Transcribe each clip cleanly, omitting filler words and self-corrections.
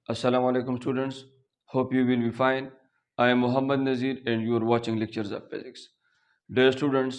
Assalamu alaikum students. Hope you will be fine. I am Mohammad Nazir and you are watching lectures of physics. Dear students,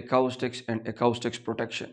acoustics and acoustics protection.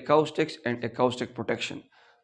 acoustics and acoustic protection.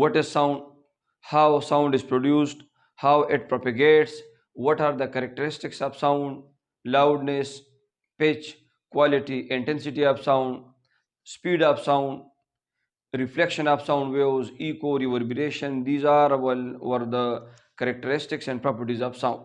what is sound, how sound is produced, how it propagates, what are the characteristics of sound, loudness, pitch, quality, intensity of sound, speed of sound, reflection of sound waves, echo, reverberation. These were the characteristics and properties of sound.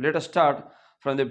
let us start from the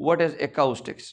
what is acoustics?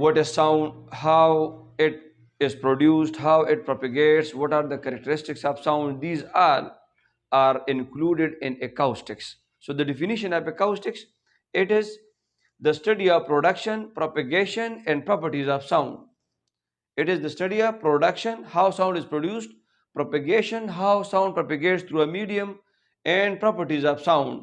what is sound, how it is produced, how it propagates, what are the characteristics of sound, these all are included in acoustics. So the definition of acoustics, it is the study of production, propagation and properties of sound. It is the study of production, how sound is produced, propagation, how sound propagates through a medium and properties of sound.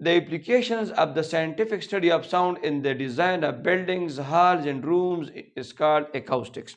the implications of the scientific study of sound in the design of buildings, halls and rooms is called acoustics.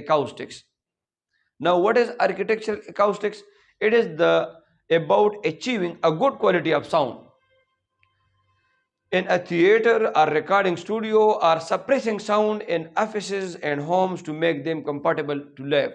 acoustics. Now what is architectural acoustics? It is about achieving a good quality of sound in a theater or recording studio, or suppressing sound in offices and homes to make them compatible to live.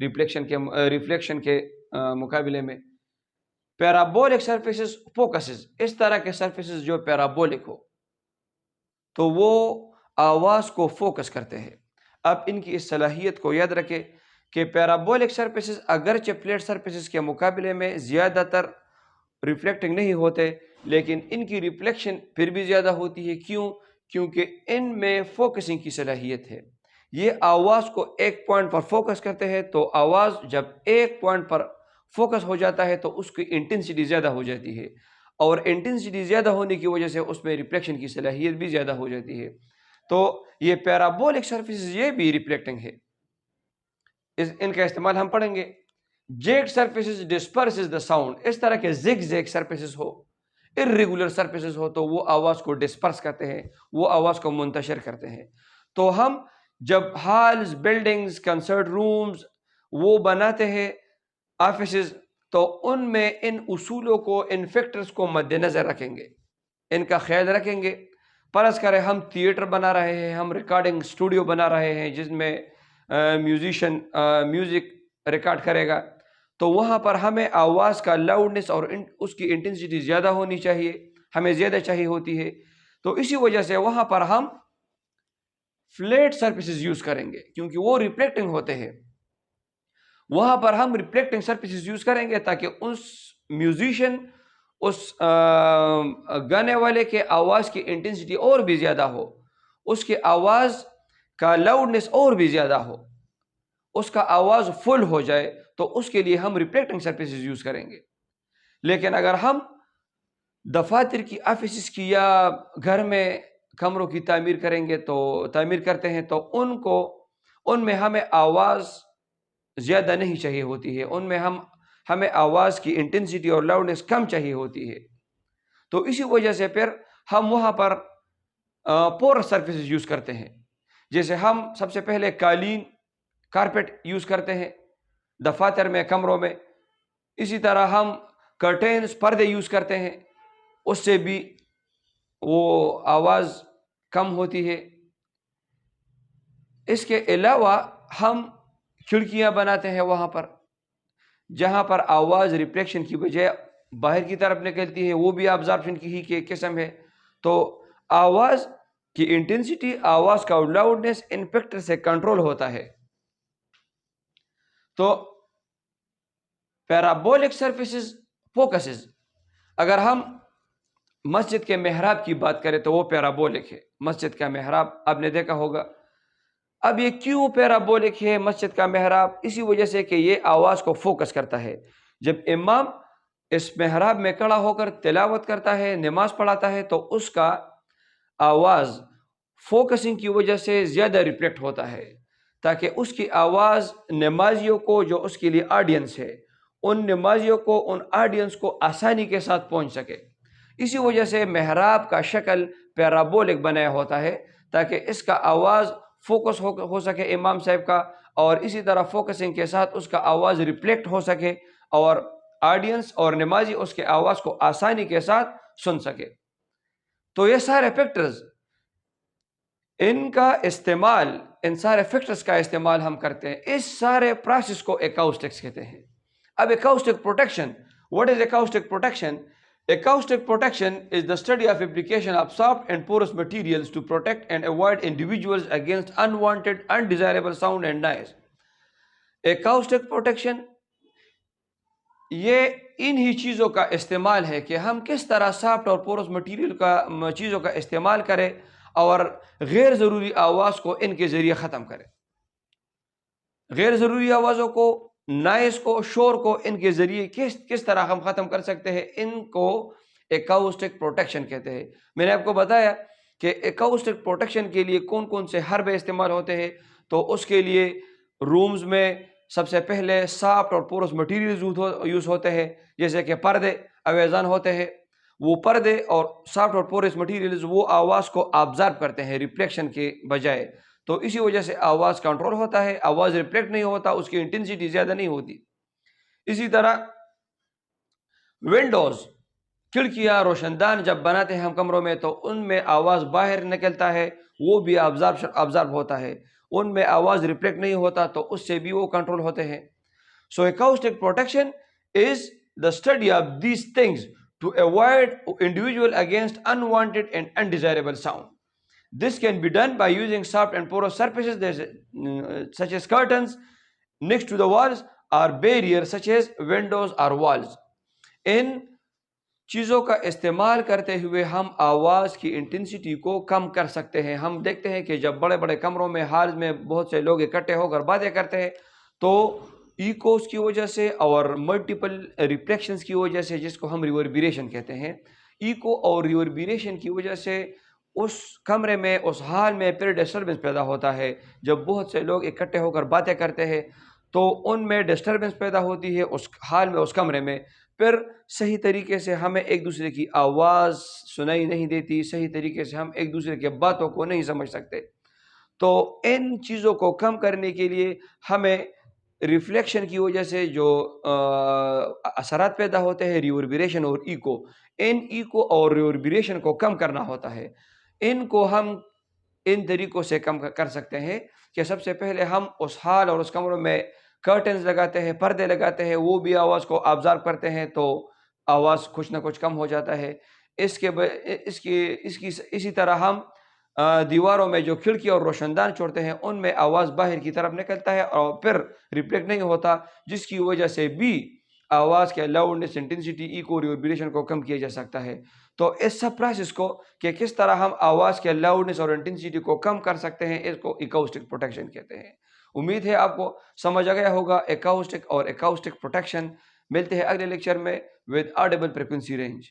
Reflection کے مقابلے میں. Parabolic surfaces focuses, اس طرح کے surfaces جو parabolic ہو تو وہ آواز کو فوکس کرتے ہیں. اب ان کی اس صلاحیت کو یاد رکھیں کہ پیرابولک سرفیسز اگرچہ پلیٹ سرفیسز کے مقابلے میں زیادہ تر ریفلیکٹنگ نہیں ہوتے، لیکن ان کی ریفلیکشن پھر بھی زیادہ ہوتی ہے. کیوں؟ کیونکہ ان میں فوکسنگ کی صلاحیت ہے. یہ آواز کو ایک پوائنٹ پر فوکس کرتے ہیں، تو آواز جب ایک پوائنٹ پر فوکس ہو جاتا ہے تو اس کی انٹینسٹی زیادہ ہو جاتی ہے، اور انٹینسٹی زیادہ ہونے کی وجہ سے اس میں ریفلیکشن کی صلاحیت بھی زیادہ ہو جاتی ہے. تو یہ پیرابولک سرفیسز یہ بھی ریفلیکٹنگ ہے. ان کا استعمال ہم پڑھیں گے. جیک سرفیسز ڈسپرسز دا ساؤنڈ، اس طرح کے زگ زیگ سرفیسز ہو، ارریگولر سرفیسز ہو تو وہ آواز کو ڈسپرس کرتے ہیں، وہ آواز کو منتشر کرتے ہیں. تو ہم جب ہالز، بلڈنگز، کنسرٹ رومز وہ بناتے ہیں، آفیسز، تو ان میں ان اصولوں کو، ان فیکٹرز کو مد نظر رکھیں گے، ان کا خیال رکھیں گے. فرض کریں ہم تھیٹر بنا رہے ہیں، ہم ریکارڈنگ اسٹوڈیو بنا رہے ہیں جس میں میوزیشین میوزک ریکارڈ کرے گا، تو وہاں پر ہمیں آواز کا لاؤڈنس اور اس کی انٹینسٹی زیادہ ہونی چاہیے، ہمیں زیادہ چاہیے ہوتی ہے. تو اسی وجہ سے وہاں پر ہم فلیٹ سرفیسز یوز کریں گے کیونکہ وہ ریفلیکٹنگ ہوتے ہیں. وہاں پر ہم ریفلیکٹنگ سرفیسز یوز کریں گے تاکہ اس میوزیشین، اس گانے والے کے آواز کی انٹینسٹی اور بھی زیادہ ہو، اس کی آواز کا لاؤڈنس اور بھی زیادہ ہو، اس کا آواز فل ہو جائے، تو اس کے لیے ہم ریفلیکٹنگ سرفیسز یوز کریں گے. لیکن اگر ہم دفاتر کی، آفیسز کی، یا گھر میں کمروں کی تعمیر کرتے ہیں تو ان میں ہمیں آواز زیادہ نہیں چاہیے ہوتی ہے، ان میں ہمیں آواز کی انٹینسٹی اور لاؤڈنس کم چاہیے ہوتی ہے. تو اسی وجہ سے پھر ہم وہاں پر پورس سرفیسز یوز کرتے ہیں. جیسے ہم سب سے پہلے قالین، کارپیٹ یوز کرتے ہیں دفاتر میں، کمروں میں. اسی طرح ہم کرٹینز، پردے یوز کرتے ہیں، اس سے بھی وہ آواز کم ہوتی ہے. اس کے علاوہ ہم کھڑکیاں بناتے ہیں وہاں پر جہاں پر آواز ریفلیکشن کی بجائے باہر کی طرف نکلتی ہے، وہ بھی ابزارپشن کی ہی قسم ہے. تو آواز کی انٹینسٹی، آواز کا لاؤڈنس ان فیکٹر سے کنٹرول ہوتا ہے. تو پیرابولک سرفیسز فوکسز، اگر ہم مسجد کے محراب کی بات کریں تو وہ پیرابولک ہے. مسجد کا محراب آپ نے دیکھا ہوگا. اب یہ کیوں پیرابولک ہے مسجد کا محراب؟ اسی وجہ سے کہ یہ آواز کو فوکس کرتا ہے. جب امام اس محراب میں کھڑا ہو کر تلاوت کرتا ہے، نماز پڑھاتا ہے، تو اس کا آواز فوکسنگ کی وجہ سے زیادہ ریفلیکٹ ہوتا ہے، تاکہ اس کی آواز نمازیوں کو، جو اس کے لیے آڈینس ہے، ان نمازیوں کو، ان آڈینس کو آسانی کے ساتھ پہنچ سکے. اسی وجہ سے محراب کا شکل پیرابولک بنایا ہوتا ہے تاکہ اس کا آواز فوکس ہو سکے امام صاحب کا، اور اسی طرح فوکسنگ کے ساتھ اس کا آواز ریفلیکٹ ہو سکے اور آڈینس اور نمازی اس کے آواز کو آسانی کے ساتھ سن سکے. تو یہ سارے فیکٹرز، ان سارے فیکٹرز کا استعمال ہم کرتے ہیں. اس سارے پروسیس کو ایکاؤسٹکس کہتے ہیں. اب acoustic protection, what is acoustic protection? Acoustic protection is the study of application of soft and porous materials to protect and avoid individuals against unwanted, undesirable sound and noise. Acoustic protection یہ انہی چیزوں کا استعمال ہے کہ ہم کس طرح سافٹ اور پورس مٹیریل کا چیزوں کا استعمال کریں اور غیر ضروری آواز کو ان کے ذریعے ختم کریں. غیر ضروری آوازوں کو، نائز کو، شور کو ان کے ذریعے کس طرح ہم ختم کر سکتے ہیں، ان کو ایکاؤسٹک پروٹیکشن کہتے ہیں. میں نے آپ کو بتایا کہ ایکاؤسٹک پروٹیکشن کے لیے کون کون سے حربے استعمال ہوتے ہیں. تو اس کے لیے رومز میں سب سے پہلے سافٹ اور پورس مٹیریلز یوز ہوتے ہیں، جیسے کہ پردے آویزان ہوتے ہیں. وہ پردے اور سافٹ اور پورس مٹیریلز وہ آواز کو آبزرو کرتے ہیں ریفلیکشن کے بجائے. تو اسی وجہ سے آواز کنٹرول ہوتا ہے، آواز ریفلیکٹ نہیں ہوتا، اس کی انٹینسٹی زیادہ نہیں ہوتی. اسی طرح ونڈوز، کھڑکیاں، روشن دان جب بناتے ہیں ہم کمروں میں تو ان میں آواز باہر نکلتا ہے، وہ بھی آبزرو ہوتا ہے. ان میں آواز ریفلیکٹ نہیں ہوتا تو اس سے بھی وہ کنٹرول ہوتے ہیں. So acoustic protection is the study of these things to avoid individual against unwanted and undesirable sound. This can be done by using soft and porous surfaces such as curtains next to the walls or barriers such as windows or walls. ان چیزوں کا استعمال کرتے ہوئے ہم آواز کی intensity کو کم کر سکتے ہیں. ہم دیکھتے ہیں کہ جب بڑے بڑے کمروں میں ہال میں بہت سے لوگ اکٹھے ہو کر باتیں کرتے ہیں تو ایکوز کی وجہ سے اور ملٹیپل ریفلیکشنز کی وجہ سے، جس کو ہم ریوربریشن کہتے ہیں، ایکو اور ریوربریشن کی وجہ سے اس کمرے میں، اس ہال میں پھر ڈسٹربنس پیدا ہوتا ہے. جب بہت سے لوگ اکٹھے ہو کر باتیں کرتے ہیں تو ان میں ڈسٹربنس پیدا ہوتی ہے اس ہال میں، اس کمرے میں. پھر صحیح طریقے سے ہمیں ایک دوسرے کی آواز سنائی نہیں دیتی، صحیح طریقے سے ہم ایک دوسرے کے باتوں کو نہیں سمجھ سکتے. تو ان چیزوں کو کم کرنے کے لیے ہمیں ریفلیکشن کی وجہ سے جو اثرات پیدا ہوتے ہیں، ریوربریشن اور ایکو، ان ایکو اور ریوربریشن کو کم کرنا ہوتا ہے. ان کو ہم ان طریقوں سے کم کر سکتے ہیں کہ سب سے پہلے ہم اس ہال اور اس کمروں میں کرٹنز لگاتے ہیں، پردے لگاتے ہیں، وہ بھی آواز کو آبزارو کرتے ہیں تو آواز کچھ نہ کچھ کم ہو جاتا ہے. اسی طرح ہم دیواروں میں جو کھڑکی اور روشن دان چھوڑتے ہیں ان میں آواز باہر کی طرف نکلتا ہے اور پھر ریفلیکٹ نہیں ہوتا، جس کی وجہ سے بھی آواز کے لاؤڈنس، انٹینسٹی، ایکو، ریوربریشن کو کم کیا جا سکتا ہے. تو اس سب پروسیس کو کہ کس طرح ہم آواز کے لاؤڈنس اور انٹینسٹی کو کم کر سکتے ہیں، اس کو ایکوسٹک پروٹیکشن کہتے ہیں. امید ہے آپ کو سمجھ آ گیا ہوگا ایکوسٹک اور ایکوسٹک پروٹیکشن. ملتے ہیں اگلے لیکچر میں with audible frequency range.